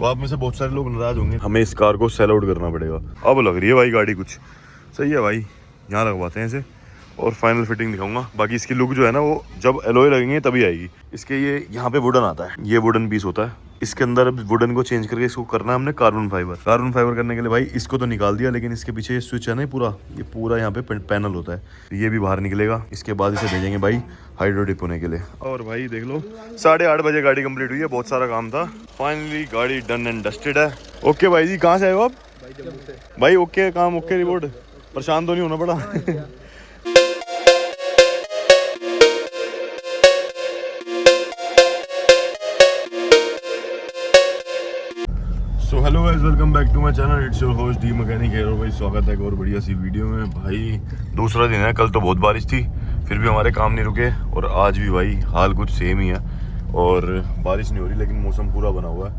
तो आप में से बहुत सारे लोग नाराज होंगे, हमें इस कार को सेल आउट करना पड़ेगा। अब लग रही है भाई गाड़ी कुछ सही है भाई, यहाँ लगवाते हैं इसे और फाइनल फिटिंग दिखाऊंगा। बाकी इसकी लुक जो है ना वो जब एलॉय लगेंगे तभी आएगी। इसके ये यहाँ पे वुडन आता है, ये वुडन पीस होता है, इसके अंदर अब वुडन को चेंज करके इसको करना है हमने कार्बन फाइबर। कार्बन फाइबर करने के लिए भाई इसको तो निकाल दिया, लेकिन इसके पीछे ये स्विच है ना ये पूरा यहाँ पे पैनल होता है, ये भी बाहर निकलेगा। इसके बाद इसे भेजेंगे भाई हाइड्रो डिप होने के लिए। और भाई देख लो 8:30 बजे गाड़ी कंप्लीट हुई है, बहुत सारा काम था। फाइनली गाड़ी डन एंड डस्टेड है। ओके भाई जी, कहाँ से आए हो आप? भाई ओके, काम ओके, रिपोर्ट परेशान तो नहीं होना पड़ा? So hello guys, welcome back to my channel, it's your host D mechanic है। और भाई स्वागत है एक और बढ़िया सी वीडियो में। भाई दूसरा दिन है, कल तो बहुत बारिश थी फिर भी हमारे काम नहीं रुके, और आज भी भाई हाल कुछ सेम ही है और बारिश नहीं हो रही लेकिन मौसम पूरा बना हुआ है।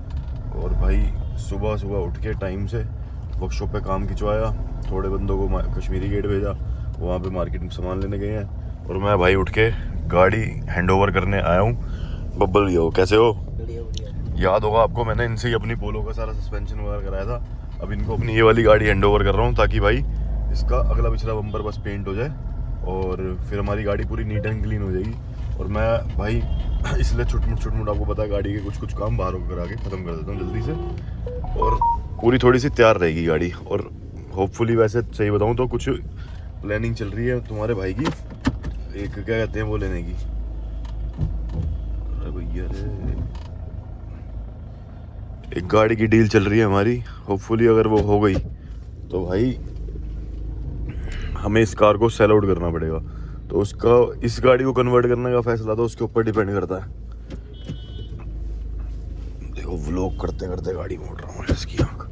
और भाई सुबह सुबह उठ के टाइम से वर्कशॉप पे काम खिंचवाया, थोड़े बंदों को कश्मीरी गेट भेजा, वहाँ पे मार्केट में सामान लेने गए हैं, और मैं भाई उठ के गाड़ी हैंड ओवर करने आया हूँ। बब्बल भैया कैसे हो? याद होगा आपको, मैंने इनसे ही अपनी पोलो का सारा सस्पेंशन वगैरह कराया था। अब इनको अपनी ये वाली गाड़ी हैंड ओवर कर रहा हूँ ताकि भाई इसका अगला पिछला बम्पर बस पेंट हो जाए और फिर हमारी गाड़ी पूरी नीट एंड क्लीन हो जाएगी। और मैं भाई इसलिए छुटमुट आपको पता है गाड़ी के कुछ काम बाहर होकर आके ख़त्म कर देता हूँ जल्दी से, और पूरी थोड़ी सी तैयार रहेगी गाड़ी। और होपफुली वैसे सही बताऊँ तो कुछ प्लानिंग चल रही है तुम्हारे भाई की, एक क्या कहते हैं वो लेने की। अरे भैया रे, एक गाड़ी की डील चल रही है हमारी। होपफुली अगर वो हो गई तो भाई हमें इस कार को सेल आउट करना पड़ेगा। तो उसका इस गाड़ी को कन्वर्ट करने का फैसला तो उसके ऊपर डिपेंड करता है। देखो व्लॉग करते करते गाड़ी मोड़ रहा हूँ इसकी आँख।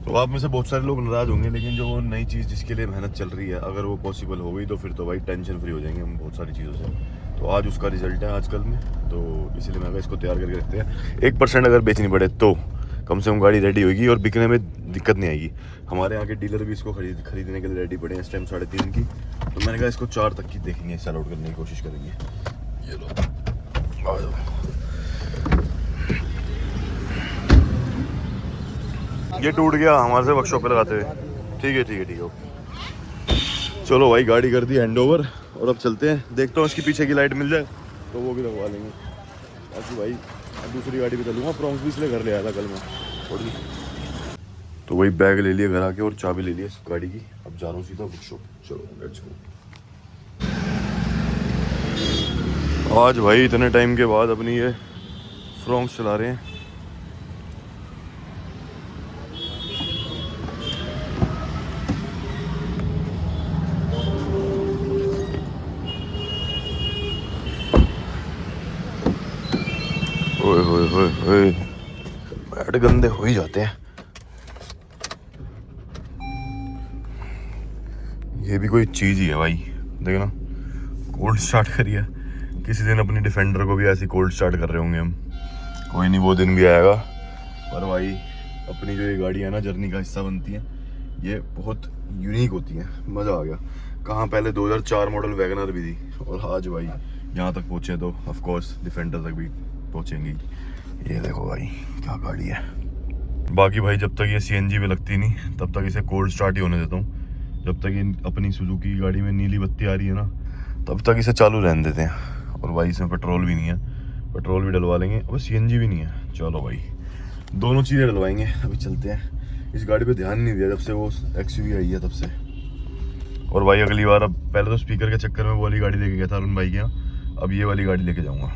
तो आप में से बहुत सारे लोग नाराज होंगे, लेकिन जो वो नई चीज़ जिसके लिए मेहनत चल रही है अगर वो पॉसिबल हो गई तो फिर तो भाई टेंशन फ्री हो जाएंगे हम बहुत सारी चीज़ों से। तो आज उसका रिजल्ट है आजकल में, तो इसीलिए मैं इसको तैयार करके रखते हैं। 1% अगर बेचनी पड़े तो कम से कम गाड़ी रेडी होगी और बिकने में दिक्कत नहीं आएगी। हमारे यहाँ के डीलर भी इसको खरीदने के लिए रेडी पड़े हैं इस टाइम 3.5 की। तो मैंने कहा इसको 4 तक की देखेंगे, सेल आउट करने की कोशिश करेंगे। ये लो आ जाओ। ये टूट गया हमारे से वर्कशॉप पे लगाते हुए। ठीक है ओके। चलो भाई गाड़ी कर दी हैंड ओवर और अब चलते हैं। देखता हूँ इसकी पीछे की लाइट मिल जाए तो वो भी लगवा लेंगे। बाकी भाई अब दूसरी गाड़ी पे चलूँगा, फ्रॉन्क्स भी इसलिए घर ले आया था कल मैं थोड़ी। तो वही बैग ले लिया घर आके और चाबी ले लिया इस गाड़ी की। अब जा रहा हूँ सीधा वर्कशॉप। चलो लेट्स गो। आज भाई इतने टाइम के बाद अपनी ये फ्रॉन्क्स चला रहे हैं। ओए बैट गंदे हो ही जाते हैं। ये भी कोई चीज़ ही है भाई, देखो ना कोल्ड स्टार्ट करी है। किसी दिन अपनी डिफेंडर को भी ऐसी कोल्ड स्टार्ट कर रहे होंगे हम। कोई नहीं, वो दिन भी आएगा। पर भाई अपनी जो ये गाड़ी है ना जर्नी का हिस्सा बनती है, ये बहुत यूनिक होती है। मज़ा आ गया। कहाँ पहले 2004 मॉडल वैगनर भी थी और आज भाई यहाँ तक पहुँचे तो ऑफ कोर्स डिफेंडर तक भी पहुँचेंगी। ये देखो भाई क्या गाड़ी है। बाकी भाई जब तक ये सीएनजी पे लगती नहीं तब तक इसे कोल्ड स्टार्ट ही होने देता हूँ। जब तक ये अपनी सुजुकी की गाड़ी में नीली बत्ती आ रही है ना तब तक इसे चालू रहने देते हैं। और भाई इसमें पेट्रोल भी नहीं है, पेट्रोल भी डलवा लेंगे। अब सीएनजी भी नहीं है, चलो भाई दोनों चीज़ें डलवाएंगे। अभी चलते हैं। इस गाड़ी पे ध्यान नहीं दिया जब से वो एक्सयूवी आई है तब से। और भाई अगली बार, अब पहले तो स्पीकर के चक्कर में वो वाली गाड़ी लेके गया था अरुण भाई के यहाँ, अब ये वाली गाड़ी लेके जाऊँगा।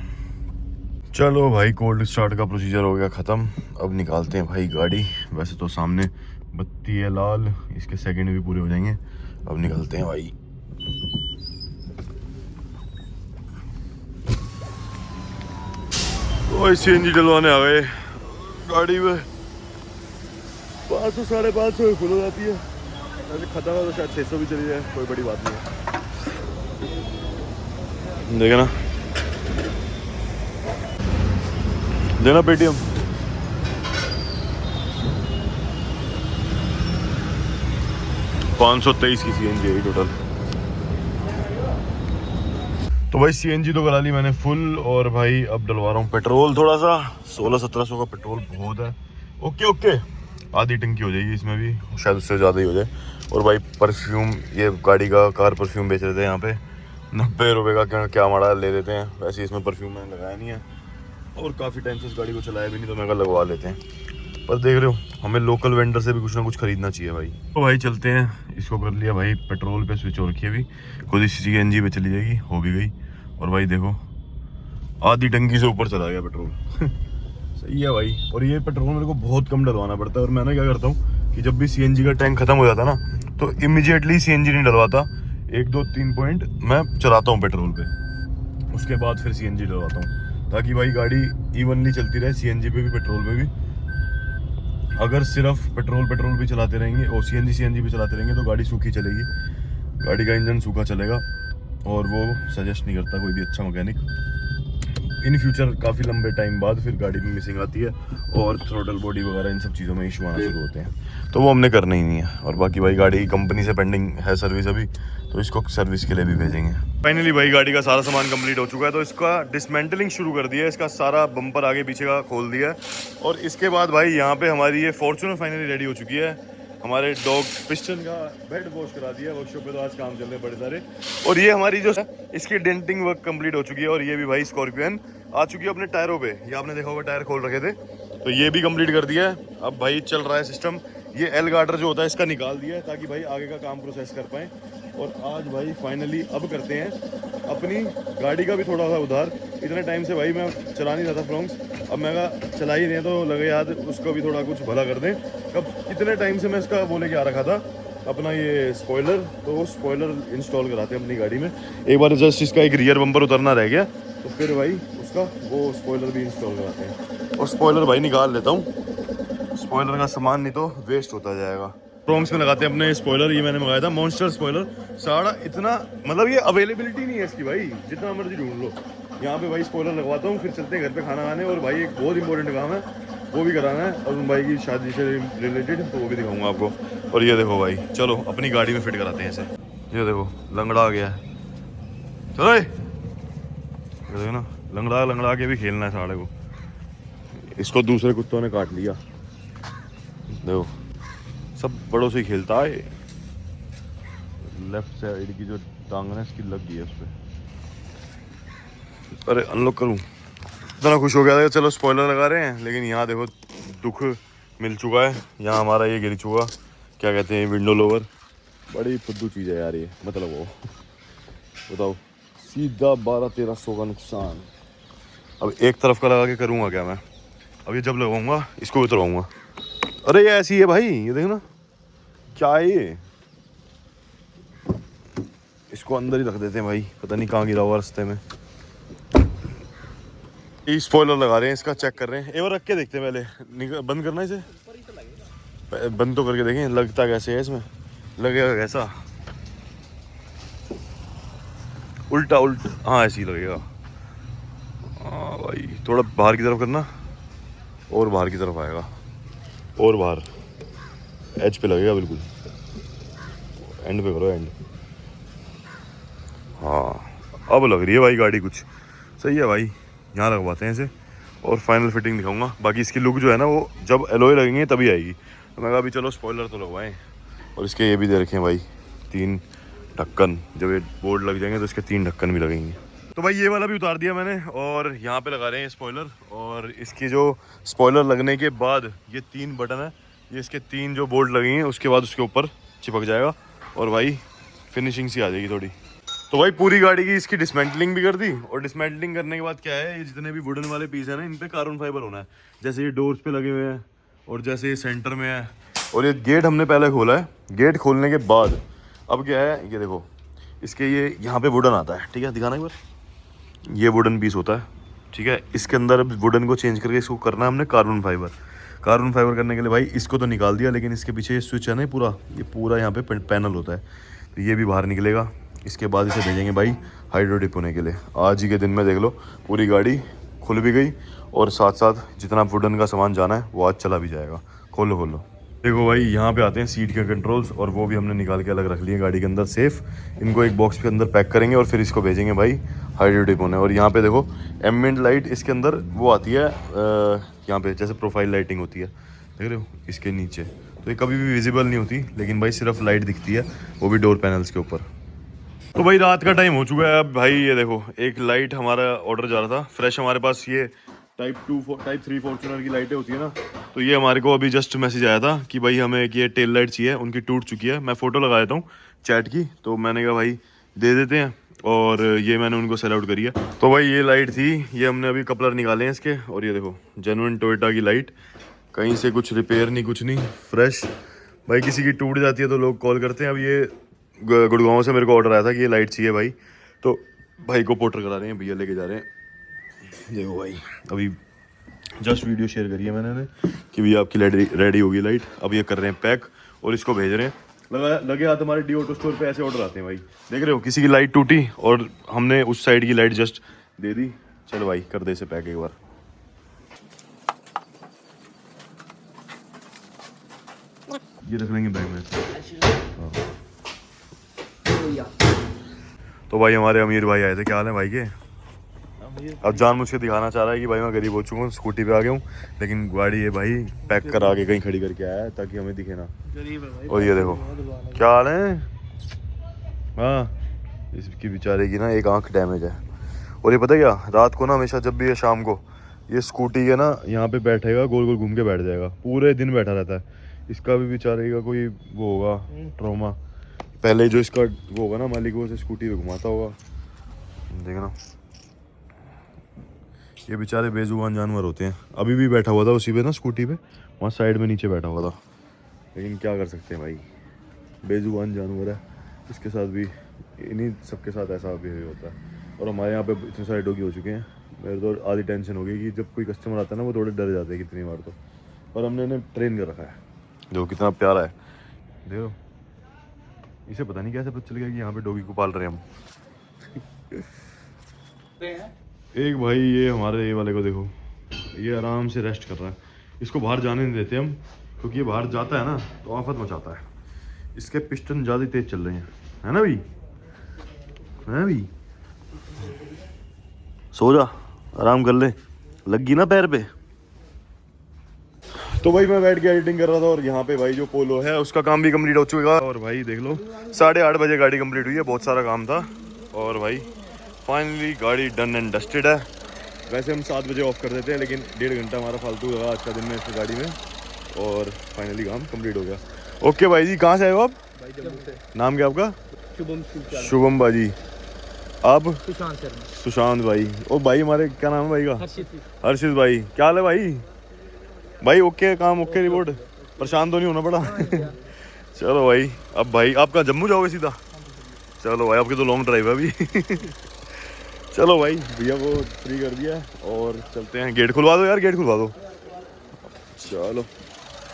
चलो भाई कोल्ड स्टार्ट का प्रोसीजर हो गया ख़त्म। अब निकालते हैं भाई गाड़ी। वैसे तो सामने बत्ती है लाल, इसके सेकंड भी पूरे हो जाएंगे। अब निकलते हैं भाई। तो सीएनजी डलवाने आ गए गाड़ी में। 500 550 फुल हो जाती है। वैसे खत्म है तो शायद 600 भी चली जाए, कोई बड़ी बात नहीं है। देखे ना, देना पेटीएम। $523 की सीएनजी है टोटल। तो भाई सीएनजी तो करा ली मैंने फुल, और भाई अब डलवा रहा हूँ पेट्रोल थोड़ा सा। 1600-1700 का पेट्रोल बहुत है। ओके ओके, आधी टंकी हो जाएगी इसमें भी, शायद उससे ज़्यादा ही हो जाए। और भाई परफ्यूम, ये गाड़ी का कार परफ्यूम बेच रहे थे यहाँ पे, 90 रुपये का क्या माड़ा ले लेते हैं। वैसे इसमें परफ्यूम मैंने लगाया नहीं है, और काफ़ी टाइम से इस गाड़ी को चलाया भी नहीं, तो मैं कहा लगवा लेते हैं। पर देख रहे हो, हमें लोकल वेंडर से भी कुछ ना कुछ खरीदना चाहिए भाई। तो भाई चलते हैं, इसको कर लिया भाई पेट्रोल पे स्विच हो रखी है, अभी खुद इसी सीएनजी पे चली जाएगी, हो भी गई। और भाई देखो, आधी टंकी से ऊपर चला गया पेट्रोल। सही है भाई। और ये पेट्रोल मेरे को बहुत कम डलवाना पड़ता है, और मैं ना क्या करता हूँ कि जब भी सीएनजी का टैंक खत्म हो जाता है ना, तो इमीडिएटली सीएनजी नहीं डलवाता, 1-2-3 पॉइंट मैं चलाता हूँ पेट्रोल पे, उसके बाद फिर सीएनजी डलवाता हूँ, ताकि भाई गाड़ी इवनली चलती रहे, सीएनजी पे भी पेट्रोल पे भी। अगर सिर्फ पेट्रोल भी चलाते रहेंगे और सीएनजी भी चलाते रहेंगे तो गाड़ी सूखी चलेगी, गाड़ी का इंजन सूखा चलेगा, और वो सजेस्ट नहीं करता कोई भी अच्छा मैकेनिक। इन फ्यूचर काफ़ी लंबे टाइम बाद फिर गाड़ी में मिसिंग आती है, और थ्रोटल बॉडी वगैरह इन सब चीज़ों में इशू आना शुरू होते हैं, तो वो हमने करना ही नहीं है। और बाकी भाई गाड़ी कंपनी से पेंडिंग है सर्विस अभी, तो इसको सर्विस के लिए भी भेजेंगे। फाइनली भाई गाड़ी का सारा सामान कंप्लीट हो चुका है, तो इसका डिसमेंटलिंग शुरू कर दिया है, इसका सारा बम्पर आगे पीछे का खोल दिया है। और इसके बाद भाई यहाँ पे हमारी ये फॉर्च्यूनर फाइनली रेडी हो चुकी है। हमारे डॉग पिस्टन का बेड वॉश करा दिया वर्कशॉप पे, तो आज काम चल रहे हैं बड़े सारे। और ये हमारी जो इसकी डेंटिंग वर्क कंप्लीट हो चुकी है, और ये भी भाई स्कॉर्पियन आ चुकी है अपने टायरों पे। ये आपने देखा होगा टायर खोल रखे थे, तो ये भी कंप्लीट कर दिया है। अब भाई चल रहा है सिस्टम, ये एल गार्डर जो होता है इसका निकाल दिया है, ताकि भाई आगे का काम प्रोसेस कर पाएँ। और आज भाई फाइनली अब करते हैं अपनी गाड़ी का भी थोड़ा सा उधार। इतने टाइम से भाई मैं चला नहीं रहा था फ्रॉन्क्स, अब मैं कहा चला ही रहे तो लगे याद उसको भी थोड़ा कुछ भला कर दें। कब इतने टाइम से मैं इसका वो लेके आ रखा था अपना ये स्पॉइलर, तो वो स्पॉइलर इंस्टॉल कराते हैं अपनी गाड़ी में। एक बार जस्ट इसका एक रियर बम्पर उतरना रह गया, तो फिर भाई उसका वो स्पॉइलर भी इंस्टॉल कराते हैं। और स्पॉइलर भाई निकाल लेता हूँ, स्पॉइलर का सामान नहीं तो वेस्ट होता जाएगा। फ्रॉन्क्स में लगाते हैं अपने स्पॉइलर, ये मैंने मंगाया था मॉन्स्टर स्पॉइलर। साड़ा इतना मतलब ये अवेलेबिलिटी नहीं है इसकी भाई, जितना मर्जी ढूंढ लो। यहाँ पे भाई स्पॉइलर लगवाता हूँ, फिर चलते हैं घर पे खाना खाने। और भाई एक बहुत इंपॉर्टेंट काम है, वो भी कराना है अरुण भाई की शादी से रिलेटेड, तो वो भी दिखाऊंगा आपको। और ये देखो भाई, चलो अपनी गाड़ी में फिट कराते हैं इसे। ये देखो लंगड़ा आ गया है, चलो ये देखो ना, लंगड़ा के भी खेलना है साढ़े को। इसको दूसरे कुत्तों ने काट लिया, देखो सब बड़ों से ही खेलता है। लेफ्ट साइड की जो टांग है इसकी लग गई है उस पर। अरे अनलॉक करूं, इतना खुश हो गया था चलो स्पॉइलर लगा रहे हैं, लेकिन यहाँ देखो दुख मिल चुका है। यहाँ हमारा ये गिर चुका, क्या कहते हैं, विंडो लोवर। बड़ी फुद्दू चीज़ है यार ये, मतलब वो बताओ, सीधा 1200-1300 का नुकसान। अब एक तरफ का लगा के करूँगा क्या मैं, अब ये जब लगाऊंगा इसको भी उतरवाऊँगा। अरे ये ऐसी है भाई, ये देखो ना क्या है ये, इसको अंदर ही रख देते हैं भाई, पता नहीं कहाँ गिरा हुआ रास्ते में। ये स्पॉइलर लगा रहे हैं, इसका चेक कर रहे हैं, एक बार रख के देखते हैं पहले, बंद करना इसे, बंद तो करके देखें लगता कैसे है इसमें, लगेगा कैसा, उल्टा हाँ ऐसे ही लगेगा। हाँ भाई थोड़ा बाहर की तरफ करना, और बाहर की तरफ आएगा, और बाहर एज पे लगेगा बिल्कुल, एंड पे करो एंड। हाँ अब लग रही है भाई गाड़ी कुछ सही है भाई, यहाँ लगवाते हैं इसे और फाइनल फिटिंग दिखाऊंगा। बाकी इसकी लुक जो है ना वो जब एलॉय लगेंगे तभी आएगी, तो मैं कहा अभी चलो स्पॉइलर तो लगवाएं। और इसके ये भी दे रखे हैं भाई 3 ढक्कन, जब ये बोर्ड लग जाएंगे तो इसके 3 ढक्कन भी लगेंगे। तो भाई ये वाला भी उतार दिया मैंने, और यहाँ पे लगा रहे हैं स्पॉइलर। और इसकी जो स्पॉइलर लगने के बाद ये 3 बटन है, ये इसके 3 जो बोर्ड लगेंगे उसके बाद उसके ऊपर चिपक जाएगा, और भाई फिनिशिंग सी आ जाएगी थोड़ी। तो भाई पूरी गाड़ी की इसकी डिसमेंटलिंग भी कर दी, और डिसमेंटलिंग करने के बाद क्या है, ये जितने भी वुडन वाले पीस है ना, इन पे कार्बन फाइबर होना है। जैसे ये डोर्स पे लगे हुए हैं, और जैसे ये सेंटर में है, और ये गेट हमने पहले खोला है। गेट खोलने के बाद अब क्या है, ये देखो इसके ये यहाँ पे वुडन आता है, ठीक है दिखाना एक बार, ये वुडन पीस होता है, ठीक है। इसके अंदर अब वुडन को चेंज करके इसको करना है हमने कार्बन फाइबर। कार्बन फाइबर करने के लिए भाई इसको तो निकाल दिया, लेकिन इसके पीछे ये स्विच है ना ये पूरा यहाँ पे पैनल होता है, तो ये भी बाहर निकलेगा। इसके बाद इसे भेजेंगे भाई हाइड्रो डिप होने के लिए। आज ही के दिन में देख लो पूरी गाड़ी खुल भी गई, और साथ साथ जितना वुडन का सामान जाना है वो आज चला भी जाएगा। खोलो देखो भाई यहाँ पे आते हैं सीट के कंट्रोल्स, और वो भी हमने निकाल के अलग रख लिए गाड़ी के अंदर सेफ। इनको एक बॉक्स के अंदर पैक करेंगे और फिर इसको भेजेंगे भाई हाई ड्यूटी होने। और यहाँ पे देखो एम्बिएंट लाइट इसके अंदर वो आती है यहाँ पे, जैसे प्रोफाइल लाइटिंग होती है, देख रहे हो इसके नीचे। तो ये कभी भी विजिबल नहीं होती, लेकिन भाई सिर्फ लाइट दिखती है, वो भी डोर पैनल्स के ऊपर। तो भाई रात का टाइम हो चुका है अब भाई। ये देखो एक लाइट हमारा ऑर्डर जा रहा था फ्रेश, हमारे पास ये टाइप 3 फॉर्च्यूनर की लाइटें होती है ना, तो ये हमारे को अभी जस्ट मैसेज आया था कि भाई हमें एक ये टेल लाइट चाहिए, उनकी टूट चुकी है। मैं फ़ोटो लगा देता हूँ चैट की, तो मैंने कहा भाई दे देते हैं, और ये मैंने उनको सेल आउट करी है। तो भाई ये लाइट थी, ये हमने अभी कपलर निकाले हैं इसके, और ये देखो जेन्युइन टोयोटा की लाइट, कहीं से कुछ रिपेयर नहीं, कुछ नहीं, फ्रेश। भाई किसी की टूट जाती है तो लोग कॉल करते हैं। अब ये गुड़गांव से मेरे को ऑर्डर आया था कि ये लाइट चाहिए भाई, तो भाई को पोर्टर करा रहे हैं, भैया लेके जा रहे हैं। देखो भाई अभी जस्ट वीडियो शेयर करी है मैंने कि भैया आपकी रेडी होगी लाइट। अब ये कर रहे हैं पैक और इसको भेज रहे हैं। लगे हाथ हमारे डी ऑटो स्टोर पे ऐसे ऑर्डर आते हैं भाई, देख रहे हो किसी की लाइट टूटी और हमने उस साइड की लाइट जस्ट दे दी। चलो भाई कर दे इसे पैक एक बार। ये रख लेंगे बैग में। तो भाई हमारे अमीर भाई आए थे, क्या हाल है भाई के? अब जान मुझे दिखाना चाह रहा है कि भाई मैं गरीब हो चुका हूँ, स्कूटी पे आ गया हूँ, लेकिन गाड़ी ये भाई पैक करा के कहीं खड़ी करके आया है ताकि हमें दिखे ना। और ये देखो क्या हाल है। हाँ इसकी बेचारे की ना एक आंख डैमेज है, और ये पता क्या, रात को ना हमेशा जब भी है शाम को ये स्कूटी के ना यहाँ पे बैठेगा, गोल गोल घूम के बैठ जाएगा, पूरे दिन बैठा रहता है। इसका भी बेचारे का कोई वो होगा ट्रॉमा, पहले जो इसका वो होगा ना मालिक, वो उसे स्कूटी पे घुमाता होगा, देखना। ये बेचारे बेजुबान जानवर होते हैं। अभी भी बैठा हुआ था उसी पे ना स्कूटी पे, वहाँ साइड में नीचे बैठा हुआ था, लेकिन क्या कर सकते हैं भाई, बेजुबान जानवर है। इसके साथ भी, इन्हीं सबके साथ ऐसा बिहेव होता है। और हमारे यहाँ पे इतने सारे डॉगी हो चुके हैं, मेरे तो आधी टेंशन हो गई कि जब कोई कस्टमर आता है ना वो थोड़े डर जाते हैं कितनी बार तो, पर हमने इन्हें ट्रेन कर रखा है। देखो कितना प्यारा है, देखो इसे पता नहीं कैसे पता चल गया कि यहाँ पे डॉगी को पाल रहे हैं हम। एक भाई ये हमारे ये वाले को देखो, ये आराम से रेस्ट कर रहा है, इसको बाहर जाने नहीं देते हम, क्योंकि ये बाहर जाता है ना तो आफत मचाता है। इसके पिस्टन ज़्यादा तेज चल रहे हैं, है ना भाई? है भाई, सो जा, आराम कर ले, लगी ना पैर पे। तो भाई मैं बैठ के एडिटिंग कर रहा था, और यहाँ पे भाई जो पोलो है उसका काम भी कंप्लीट हो चुका है। और भाई देख लो 8:30 बजे गाड़ी कंप्लीट हुई है, बहुत सारा काम था, और भाई फाइनली गाड़ी डन एंड डस्टेड है। वैसे हम 7 बजे ऑफ कर देते हैं, लेकिन 1.5 घंटा हमारा फालतू लगा आज का दिन में इस गाड़ी में, और फाइनली काम कंप्लीट हो गया। ओके भाई जी, कहाँ से आए हो आप? नाम क्या आपका? शुभम भाई। अब सुशांत भाई। और भाई हमारे क्या नाम है भाई का? हर्षित भाई। क्या हाल है भाई? भाई ओके काम, ओके रिपोर्ट, परेशान तो नहीं होना पड़ा? चलो भाई, अब भाई आपका जम्मू जाओगे सीधा? चलो भाई आपकी तो लॉन्ग ड्राइव है अभी। चलो भाई भैया को फ्री कर दिया और चलते हैं। गेट खुलवा दो यार, गेट खुलवा दो। चलो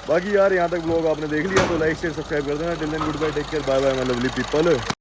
बाकी यार यहाँ तक ब्लॉग आपने देख लिया तो लाइक शेयर सब्सक्राइब कर देना। Till then goodbye, take care, bye bye my lovely people.